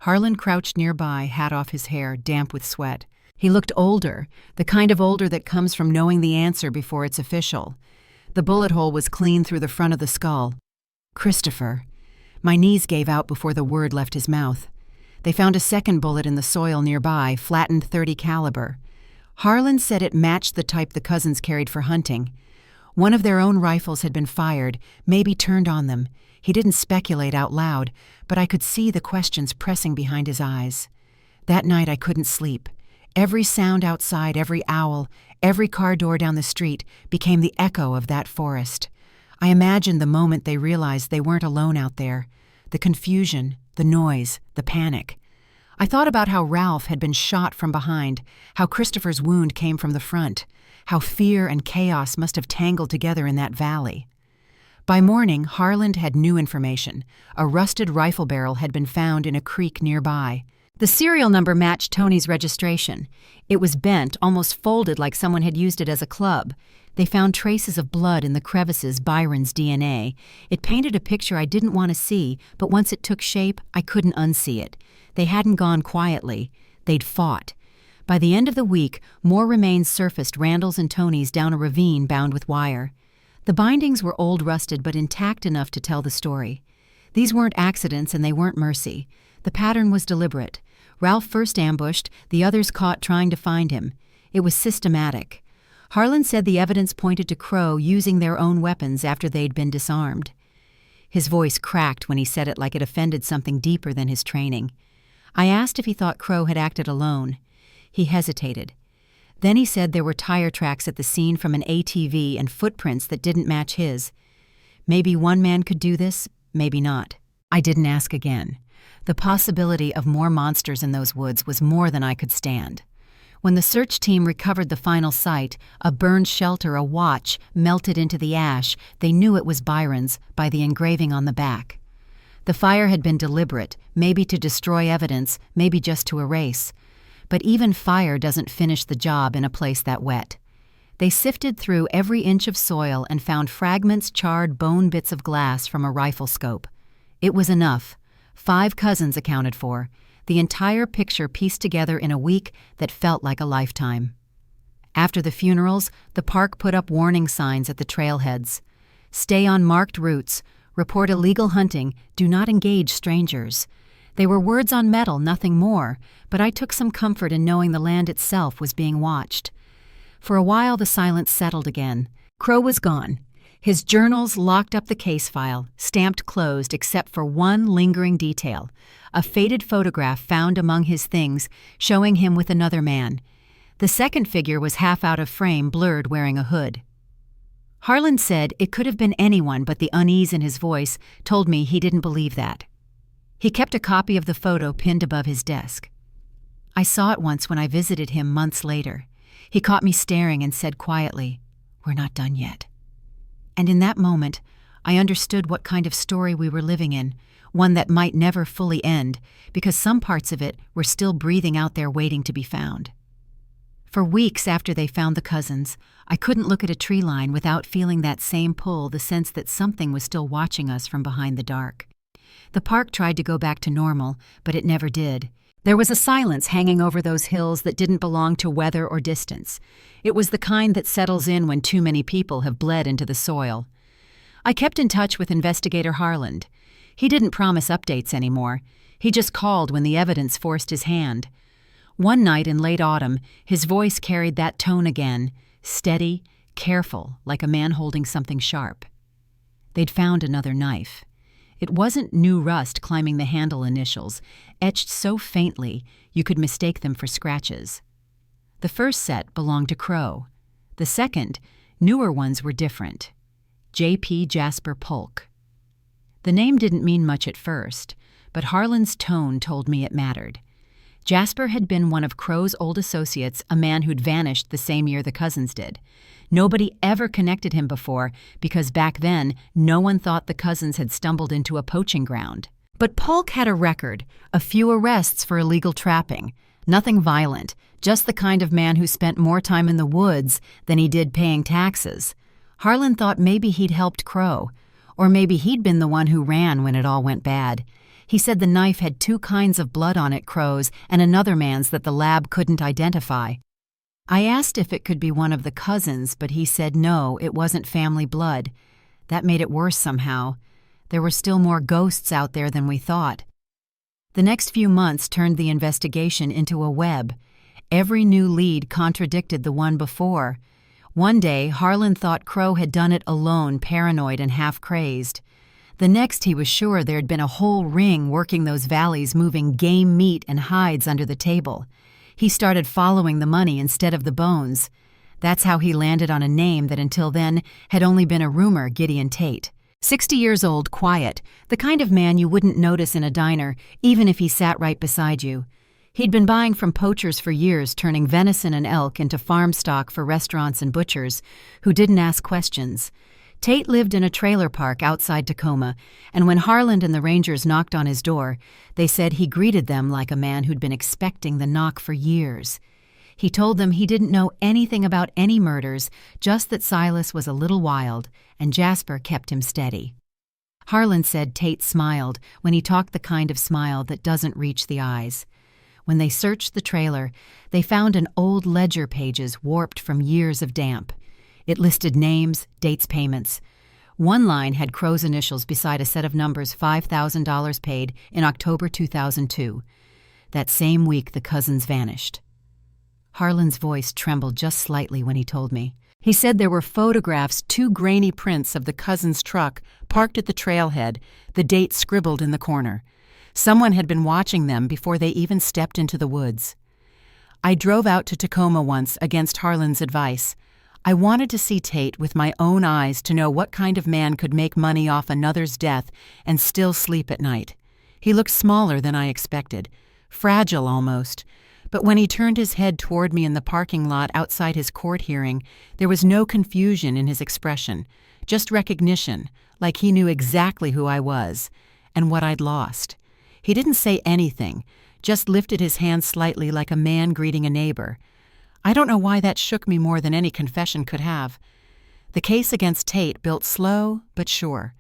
Harland crouched nearby, hat off his hair, damp with sweat. He looked older, the kind of older that comes from knowing the answer before it's official. The bullet hole was clean through the front of the skull. Christopher. My knees gave out before the word left his mouth. They found a second bullet in the soil nearby, flattened .30 caliber. Harland said it matched the type the cousins carried for hunting. One of their own rifles had been fired, maybe turned on them. He didn't speculate out loud, but I could see the questions pressing behind his eyes. That night I couldn't sleep. Every sound outside, every owl, every car door down the street became the echo of that forest. I imagined the moment they realized they weren't alone out there. The confusion, the noise, the panic. I thought about how Ralph had been shot from behind, how Christopher's wound came from the front, how fear and chaos must have tangled together in that valley. By morning, Harland had new information. A rusted rifle barrel had been found in a creek nearby. The serial number matched Tony's registration. It was bent, almost folded like someone had used it as a club. They found traces of blood in the crevices, Byron's DNA. It painted a picture I didn't want to see, but once it took shape, I couldn't unsee it. They hadn't gone quietly. They'd fought. By the end of the week, more remains surfaced, Randall's and Tony's, down a ravine bound with wire. The bindings were old, rusted, but intact enough to tell the story. These weren't accidents, and they weren't mercy. The pattern was deliberate. Ralph first ambushed, the others caught trying to find him. It was systematic. Harlan said the evidence pointed to Crow using their own weapons after they'd been disarmed. His voice cracked when he said it like it offended something deeper than his training. I asked if he thought Crow had acted alone. He hesitated. Then he said there were tire tracks at the scene from an ATV and footprints that didn't match his. Maybe one man could do this, maybe not. I didn't ask again. The possibility of more monsters in those woods was more than I could stand. When the search team recovered the final site, a burned shelter, a watch, melted into the ash, they knew it was Byron's by the engraving on the back. The fire had been deliberate, maybe to destroy evidence, maybe just to erase. But even fire doesn't finish the job in a place that wet. They sifted through every inch of soil and found fragments, charred bone bits of glass from a rifle scope. It was enough. 5 cousins accounted for. The entire picture pieced together in a week that felt like a lifetime. After the funerals, the park put up warning signs at the trailheads. Stay on marked routes. Report illegal hunting. Do not engage strangers. They were words on metal, nothing more, but I took some comfort in knowing the land itself was being watched. For a while the silence settled again. Crow was gone. His journals locked up the case file, stamped closed except for one lingering detail, a faded photograph found among his things showing him with another man. The second figure was half out of frame, blurred, wearing a hood. Harlan said it could have been anyone, but the unease in his voice told me he didn't believe that. He kept a copy of the photo pinned above his desk. I saw it once when I visited him months later. He caught me staring and said quietly, "We're not done yet." And in that moment, I understood what kind of story we were living in, one that might never fully end, because some parts of it were still breathing out there waiting to be found. For weeks after they found the cousins, I couldn't look at a tree line without feeling that same pull, the sense that something was still watching us from behind the dark. The park tried to go back to normal, but it never did. There was a silence hanging over those hills that didn't belong to weather or distance. It was the kind that settles in when too many people have bled into the soil. I kept in touch with Investigator Harlan. He didn't promise updates anymore. He just called when the evidence forced his hand. One night in late autumn, his voice carried that tone again, steady, careful, like a man holding something sharp. They'd found another knife. It wasn't new rust climbing the handle initials, etched so faintly you could mistake them for scratches. The first set belonged to Crow. The second, newer ones were different. J.P. Jasper Polk. The name didn't mean much at first, but Harlan's tone told me it mattered. Jasper had been one of Crow's old associates, a man who'd vanished the same year the cousins did. Nobody ever connected him before because back then no one thought the cousins had stumbled into a poaching ground. But Polk had a record, a few arrests for illegal trapping. Nothing violent, just the kind of man who spent more time in the woods than he did paying taxes. Harlan thought maybe he'd helped Crow, or maybe he'd been the one who ran when it all went bad. He said the knife had 2 kinds of blood on it, Crow's and another man's that the lab couldn't identify. I asked if it could be one of the cousins, but he said no, it wasn't family blood. That made it worse somehow. There were still more ghosts out there than we thought. The next few months turned the investigation into a web. Every new lead contradicted the one before. One day, Harlan thought Crow had done it alone, paranoid and half-crazed. The next, he was sure there'd been a whole ring working those valleys, moving game meat and hides under the table. He started following the money instead of the bones. That's how he landed on a name that until then had only been a rumor, Gideon Tate. 60 years old, quiet, the kind of man you wouldn't notice in a diner, even if he sat right beside you. He'd been buying from poachers for years, turning venison and elk into farm stock for restaurants and butchers who didn't ask questions. Tate lived in a trailer park outside Tacoma, and when Harlan and the Rangers knocked on his door, they said he greeted them like a man who'd been expecting the knock for years. He told them he didn't know anything about any murders, just that Silas was a little wild, and Jasper kept him steady. Harlan said Tate smiled when he talked, the kind of smile that doesn't reach the eyes. When they searched the trailer, they found an old ledger pages warped from years of damp. It listed names, dates, payments. One line had Crow's initials beside a set of numbers, $5,000 paid in October 2002. That same week, the cousins vanished. Harlan's voice trembled just slightly when he told me. He said there were photographs, 2 grainy prints of the cousin's truck parked at the trailhead, the date scribbled in the corner. Someone had been watching them before they even stepped into the woods. I drove out to Tacoma once against Harlan's advice. I wanted to see Tate with my own eyes to know what kind of man could make money off another's death and still sleep at night. He looked smaller than I expected, fragile almost. But when he turned his head toward me in the parking lot outside his court hearing, there was no confusion in his expression, just recognition, like he knew exactly who I was and what I'd lost. He didn't say anything, just lifted his hand slightly like a man greeting a neighbor. I don't know why that shook me more than any confession could have. The case against Tate built slow but sure.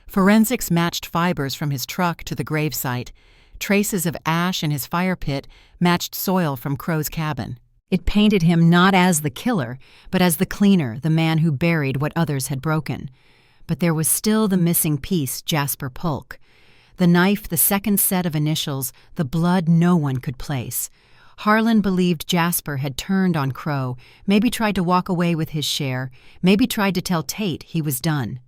Forensics matched fibers from his truck to the gravesite. Traces of ash in his fire pit matched soil from Crow's cabin. It painted him not as the killer, but as the cleaner, the man who buried what others had broken. But there was still the missing piece, Jasper Polk. The knife, the second set of initials, the blood no one could place. Harlan believed Jasper had turned on Crow, maybe tried to walk away with his share, maybe tried to tell Tate he was done.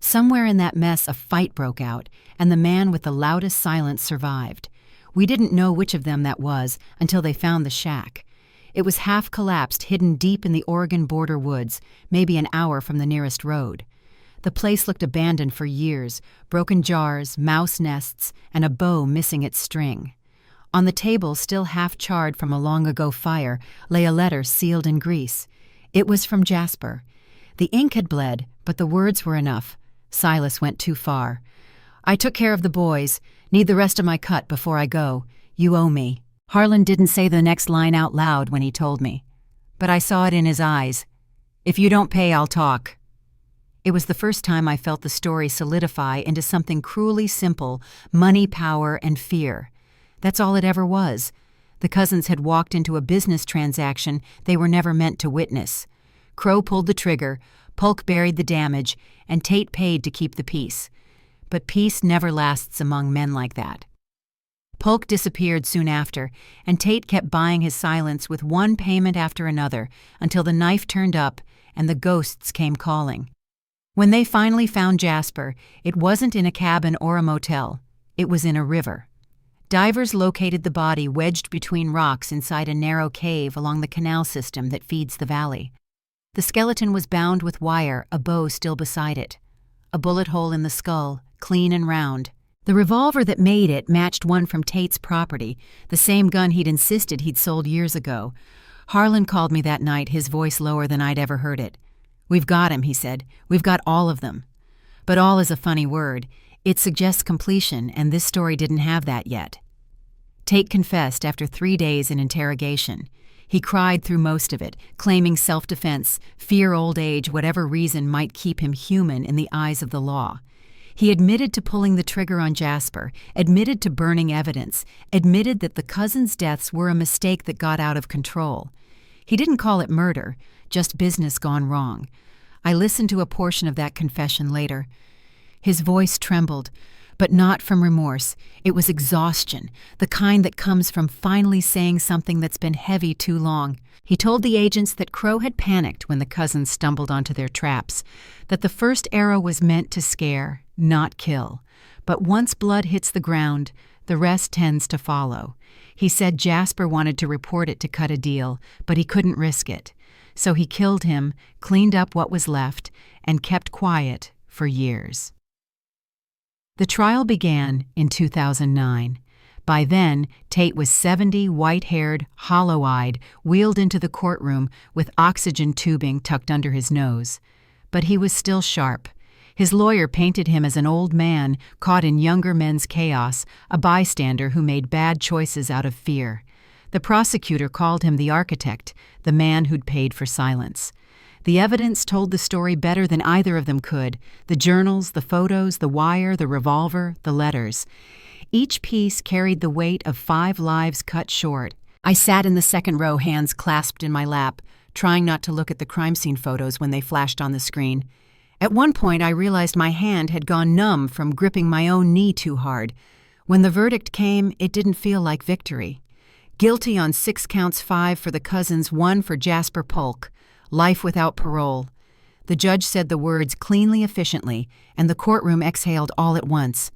Somewhere in that mess a fight broke out, and the man with the loudest silence survived. We didn't know which of them that was until they found the shack. It was half collapsed, hidden deep in the Oregon border woods, maybe an hour from the nearest road. The place looked abandoned for years, broken jars, mouse nests, and a bow missing its string. On the table, still half charred from a long-ago fire, lay a letter sealed in grease. It was from Jasper. The ink had bled, but the words were enough. Silas went too far. I took care of the boys. Need the rest of my cut before I go. You owe me. Harlan didn't say the next line out loud when he told me, but I saw it in his eyes. If you don't pay, I'll talk. It was the first time I felt the story solidify into something cruelly simple: money, power, and fear. That's all it ever was. The cousins had walked into a business transaction they were never meant to witness. Crow pulled the trigger, Polk buried the damage, and Tate paid to keep the peace. But peace never lasts among men like that. Polk disappeared soon after, and Tate kept buying his silence with one payment after another until the knife turned up and the ghosts came calling. When they finally found Jasper, it wasn't in a cabin or a motel. It was in a river. Divers located the body wedged between rocks inside a narrow cave along the canal system that feeds the valley. The skeleton was bound with wire, a bow still beside it. A bullet hole in the skull, clean and round. The revolver that made it matched one from Tate's property, the same gun he'd insisted he'd sold years ago. Harlan called me that night, his voice lower than I'd ever heard it. "We've got him," he said. "We've got all of them." But all is a funny word. It suggests completion, and this story didn't have that yet. Tate confessed after 3 days in interrogation. He cried through most of it, claiming self-defense, fear old age, whatever reason might keep him human in the eyes of the law. He admitted to pulling the trigger on Jasper, admitted to burning evidence, admitted that the cousins' deaths were a mistake that got out of control. He didn't call it murder, just business gone wrong. I listened to a portion of that confession later. His voice trembled, but not from remorse. It was exhaustion, the kind that comes from finally saying something that's been heavy too long. He told the agents that Crow had panicked when the cousins stumbled onto their traps, that the first arrow was meant to scare, not kill. But once blood hits the ground, the rest tends to follow. He said Jasper wanted to report it to cut a deal, but he couldn't risk it. So he killed him, cleaned up what was left, and kept quiet for years. The trial began in 2009. By then, Tate was 70, white-haired, hollow-eyed, wheeled into the courtroom with oxygen tubing tucked under his nose. But he was still sharp. His lawyer painted him as an old man caught in younger men's chaos, a bystander who made bad choices out of fear. The prosecutor called him the architect, the man who'd paid for silence. The evidence told the story better than either of them could: the journals, the photos, the wire, the revolver, the letters. Each piece carried the weight of 5 lives cut short. I sat in the second row, hands clasped in my lap, trying not to look at the crime scene photos when they flashed on the screen. At one point, I realized my hand had gone numb from gripping my own knee too hard. When the verdict came, it didn't feel like victory. Guilty on 6 counts, 5 for the cousins, 1 for Jasper Polk. Life without parole. The judge said the words cleanly, efficiently, and the courtroom exhaled all at once.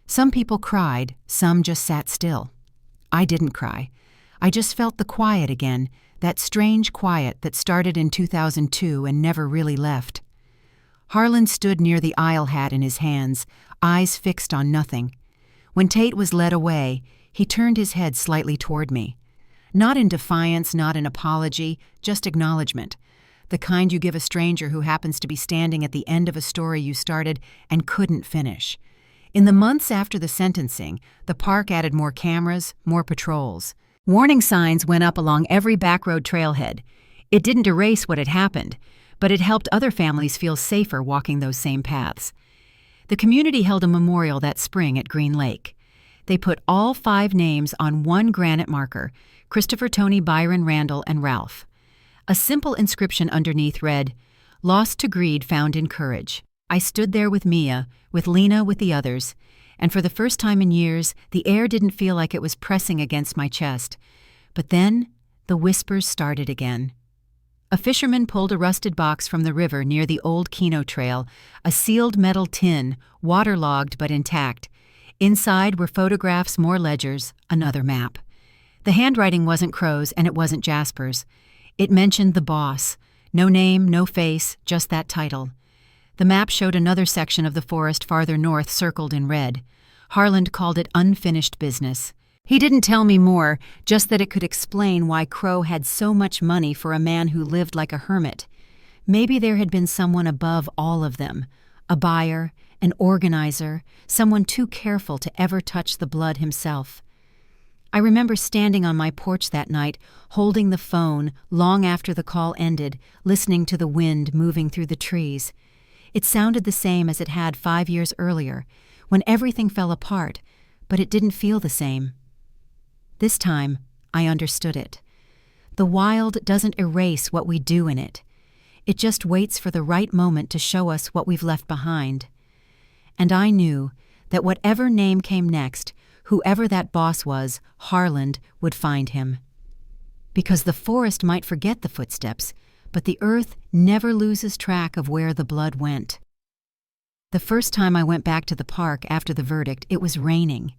Some people cried, some just sat still. I didn't cry. I just felt the quiet again, that strange quiet that started in 2002 and never really left. Harlan stood near the aisle hat in his hands, eyes fixed on nothing. When Tate was led away, he turned his head slightly toward me. Not in defiance, not in apology, just acknowledgement. The kind you give a stranger who happens to be standing at the end of a story you started and couldn't finish. In the months after the sentencing, the park added more cameras, more patrols. Warning signs went up along every backroad trailhead. It didn't erase what had happened, but it helped other families feel safer walking those same paths. The community held a memorial that spring at Green Lake. They put all 5 names on one granite marker: Christopher, Tony, Byron, Randall, and Ralph. A simple inscription underneath read, "Lost to greed, found in courage." I stood there with Mia, with Lena, with the others, and for the first time in years, the air didn't feel like it was pressing against my chest. But then, the whispers started again. A fisherman pulled a rusted box from the river near the old Keno Trail, a sealed metal tin, waterlogged but intact. Inside were photographs, more ledgers, another map. The handwriting wasn't Crow's and it wasn't Jasper's. It mentioned the boss. No name, no face, just that title. The map showed another section of the forest farther north circled in red. Harland called it unfinished business. He didn't tell me more, just that it could explain why Crow had so much money for a man who lived like a hermit. Maybe there had been someone above all of them, a buyer, an organizer, someone too careful to ever touch the blood himself. I remember standing on my porch that night, holding the phone long after the call ended, listening to the wind moving through the trees. It sounded the same as it had 5 years earlier, when everything fell apart, but it didn't feel the same. This time, I understood it. The wild doesn't erase what we do in it. It just waits for the right moment to show us what we've left behind. And I knew that whatever name came next, whoever that boss was, Harland would find him. Because the forest might forget the footsteps, but the earth never loses track of where the blood went. The first time I went back to the park after the verdict, it was raining.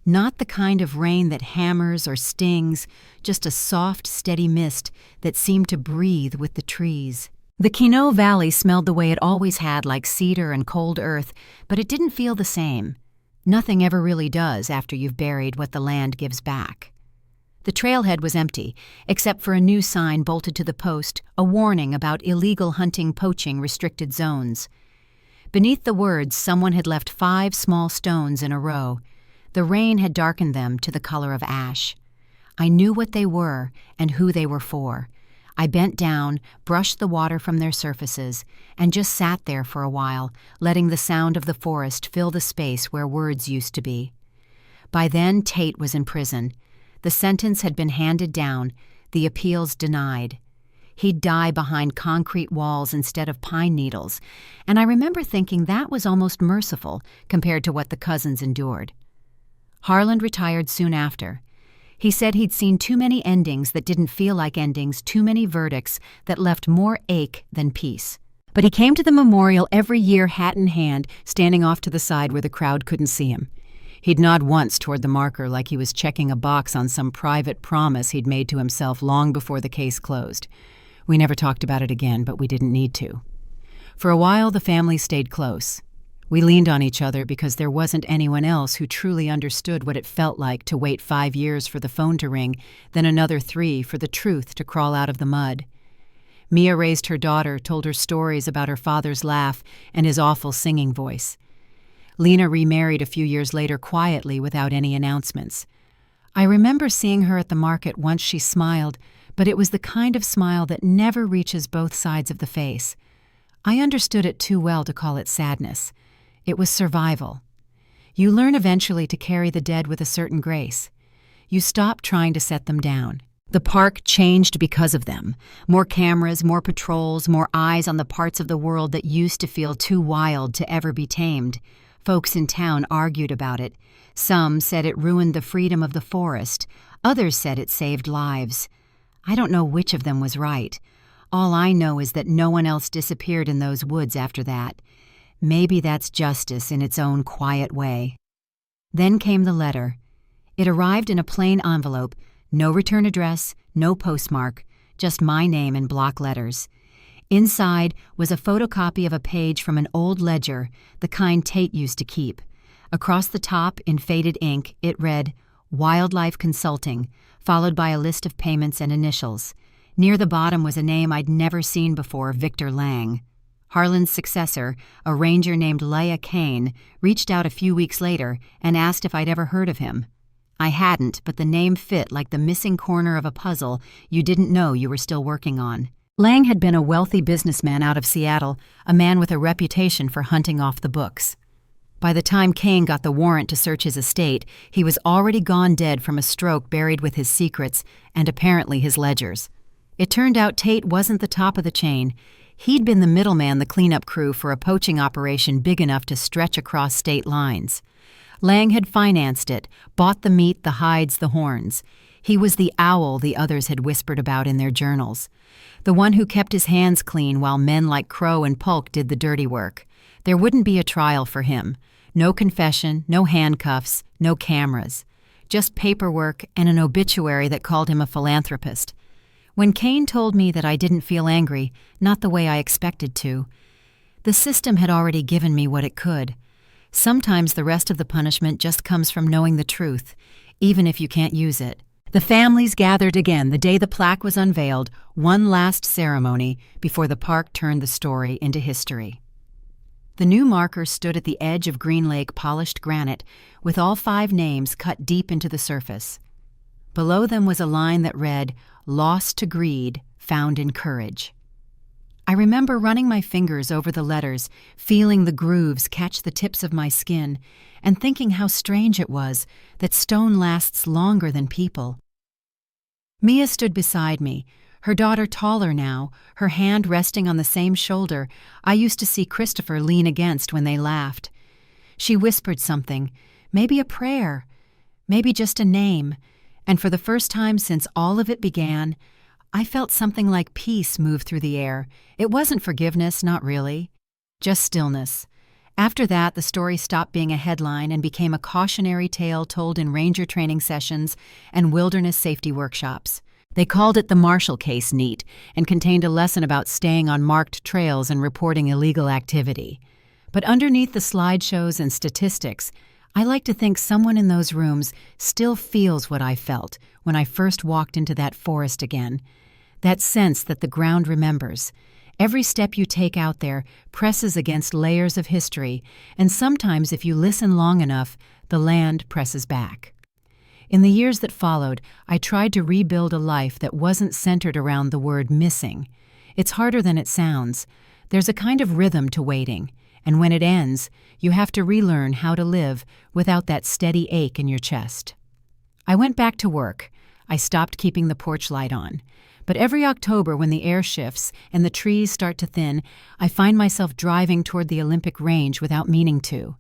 Not the kind of rain that hammers or stings, just a soft, steady mist that seemed to breathe with the trees. The Keno Valley smelled the way it always had, like cedar and cold earth, but it didn't feel the same. Nothing ever really does after you've buried what the land gives back. The trailhead was empty, except for a new sign bolted to the post, a warning about illegal hunting, poaching, restricted zones. Beneath the words, someone had left 5 small stones in a row. The rain had darkened them to the color of ash. I knew what they were and who they were for. I bent down, brushed the water from their surfaces, and just sat there for a while, letting the sound of the forest fill the space where words used to be. By then, Tate was in prison. The sentence had been handed down, the appeals denied. He'd die behind concrete walls instead of pine needles, and I remember thinking that was almost merciful compared to what the cousins endured. Harland retired soon after. He said he'd seen too many endings that didn't feel like endings, too many verdicts that left more ache than peace. But he came to the memorial every year, hat in hand, standing off to the side where the crowd couldn't see him. He'd nod once toward the marker like he was checking a box on some private promise he'd made to himself long before the case closed. We never talked about it again, but we didn't need to. For a while, the family stayed close. We leaned on each other because there wasn't anyone else who truly understood what it felt like to wait 5 years for the phone to ring, then another 3 for the truth to crawl out of the mud. Mia raised her daughter, told her stories about her father's laugh and his awful singing voice. Lena remarried a few years later quietly without any announcements. I remember seeing her at the market once. She smiled, but it was the kind of smile that never reaches both sides of the face. I understood it too well to call it sadness. It was survival. You learn eventually to carry the dead with a certain grace. You stop trying to set them down. The park changed because of them. More cameras, more patrols, more eyes on the parts of the world that used to feel too wild to ever be tamed. Folks in town argued about it. Some said it ruined the freedom of the forest. Others said it saved lives. I don't know which of them was right. All I know is that no one else disappeared in those woods after that. Maybe that's justice in its own quiet way. Then came the letter. It arrived in a plain envelope, no return address, no postmark, just my name in block letters. Inside was a photocopy of a page from an old ledger, the kind Tate used to keep. Across the top, in faded ink, it read, Wildlife Consulting, followed by a list of payments and initials. Near the bottom was a name I'd never seen before, Victor Lang. Harlan's successor, a ranger named Leah Kane, reached out a few weeks later and asked if I'd ever heard of him. I hadn't, but the name fit like the missing corner of a puzzle you didn't know you were still working on. Lang had been a wealthy businessman out of Seattle, a man with a reputation for hunting off the books. By the time Kane got the warrant to search his estate, he was already gone dead from a stroke buried with his secrets and apparently his ledgers. It turned out Tate wasn't the top of the chain. He'd been the middleman, the cleanup crew for a poaching operation big enough to stretch across state lines. Lang had financed it, bought the meat, the hides, the horns. He was the owl the others had whispered about in their journals. The one who kept his hands clean while men like Crow and Polk did the dirty work. There wouldn't be a trial for him. No confession, no handcuffs, no cameras. Just paperwork and an obituary that called him a philanthropist. When Kane told me that I didn't feel angry, not the way I expected to, the system had already given me what it could. Sometimes the rest of the punishment just comes from knowing the truth, even if you can't use it. The families gathered again the day the plaque was unveiled, one last ceremony before the park turned the story into history. The new marker stood at the edge of Green Lake polished granite, with all 5 names cut deep into the surface. Below them was a line that read, Lost to greed, found in courage. I remember running my fingers over the letters, feeling the grooves catch the tips of my skin, and thinking how strange it was that stone lasts longer than people. Mia stood beside me, her daughter taller now, her hand resting on the same shoulder I used to see Christopher lean against when they laughed. She whispered something, maybe a prayer, maybe just a name, and for the first time since all of it began, I felt something like peace move through the air. It wasn't forgiveness, not really. Just stillness. After that, the story stopped being a headline and became a cautionary tale told in ranger training sessions and wilderness safety workshops. They called it the Marshall Case neat and contained a lesson about staying on marked trails and reporting illegal activity. But underneath the slideshows and statistics, I like to think someone in those rooms still feels what I felt when I first walked into that forest again. That sense that the ground remembers. Every step you take out there presses against layers of history, and sometimes if you listen long enough, the land presses back. In the years that followed, I tried to rebuild a life that wasn't centered around the word missing. It's harder than it sounds. There's a kind of rhythm to waiting, and when it ends, you have to relearn how to live without that steady ache in your chest. I went back to work. I stopped keeping the porch light on. But every October when the air shifts and the trees start to thin, I find myself driving toward the Olympic range without meaning to.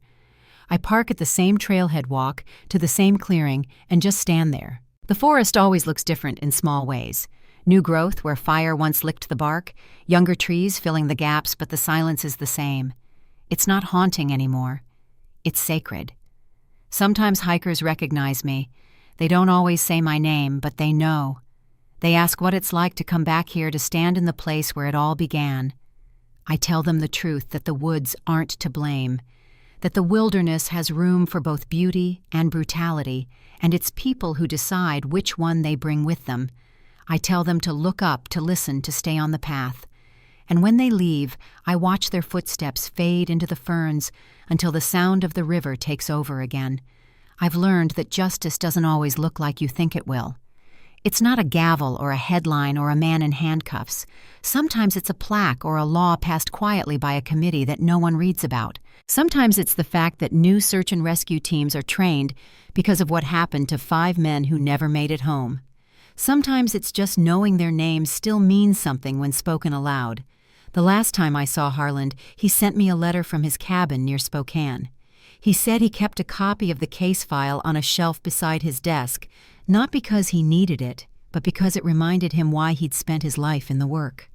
I park at the same trailhead walk to the same clearing and just stand there. The forest always looks different in small ways. New growth where fire once licked the bark, younger trees filling the gaps, but the silence is the same. It's not haunting anymore. It's sacred. Sometimes hikers recognize me. They don't always say my name, but they know. They ask what it's like to come back here to stand in the place where it all began. I tell them the truth that the woods aren't to blame, that the wilderness has room for both beauty and brutality, and it's people who decide which one they bring with them. I tell them to look up, to listen, to stay on the path. And when they leave, I watch their footsteps fade into the ferns until the sound of the river takes over again. I've learned that justice doesn't always look like you think it will. It's not a gavel or a headline or a man in handcuffs. Sometimes it's a plaque or a law passed quietly by a committee that no one reads about. Sometimes it's the fact that new search and rescue teams are trained because of what happened to 5 men who never made it home. Sometimes it's just knowing their names still means something when spoken aloud. The last time I saw Harland, he sent me a letter from his cabin near Spokane. He said he kept a copy of the case file on a shelf beside his desk, not because he needed it, but because it reminded him why he'd spent his life in the work.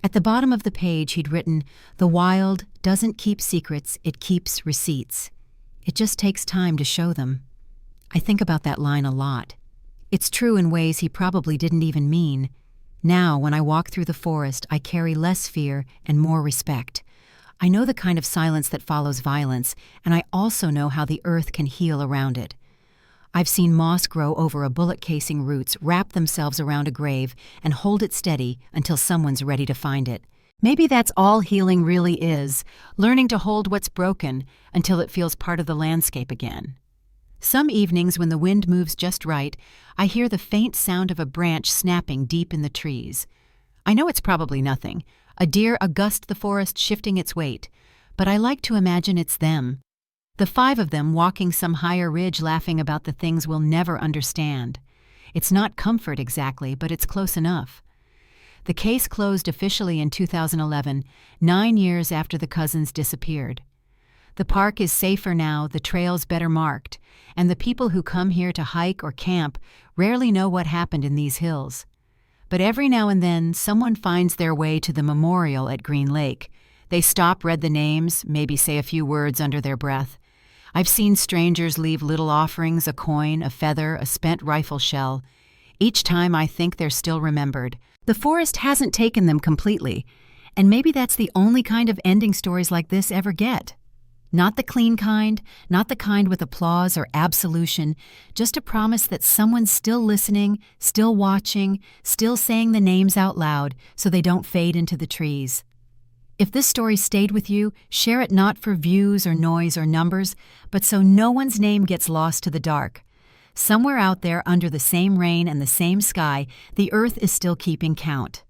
At the bottom of the page he'd written, "The wild doesn't keep secrets, it keeps receipts. It just takes time to show them." I think about that line a lot. It's true in ways he probably didn't even mean. Now, when I walk through the forest, I carry less fear and more respect. I know the kind of silence that follows violence, and I also know how the earth can heal around it. I've seen moss grow over a bullet casing roots, wrap themselves around a grave, and hold it steady until someone's ready to find it. Maybe that's all healing really is, learning to hold what's broken until it feels part of the landscape again. Some evenings when the wind moves just right, I hear the faint sound of a branch snapping deep in the trees. I know it's probably nothing, a deer august the forest shifting its weight, but I like to imagine it's them. The 5 of them walking some higher ridge laughing about the things we'll never understand. It's not comfort exactly, but it's close enough. The case closed officially in 2011, 9 years after the cousins disappeared. The park is safer now, the trails better marked, and the people who come here to hike or camp rarely know what happened in these hills. But every now and then, someone finds their way to the memorial at Green Lake. They stop, read the names, maybe say a few words under their breath. I've seen strangers leave little offerings, a coin, a feather, a spent rifle shell. Each time I think they're still remembered. The forest hasn't taken them completely, and maybe that's the only kind of ending stories like this ever get. Not the clean kind, not the kind with applause or absolution, just a promise that someone's still listening, still watching, still saying the names out loud so they don't fade into the trees. If this story stayed with you, share it not for views or noise or numbers, but so no one's name gets lost to the dark. Somewhere out there under the same rain and the same sky, the earth is still keeping count.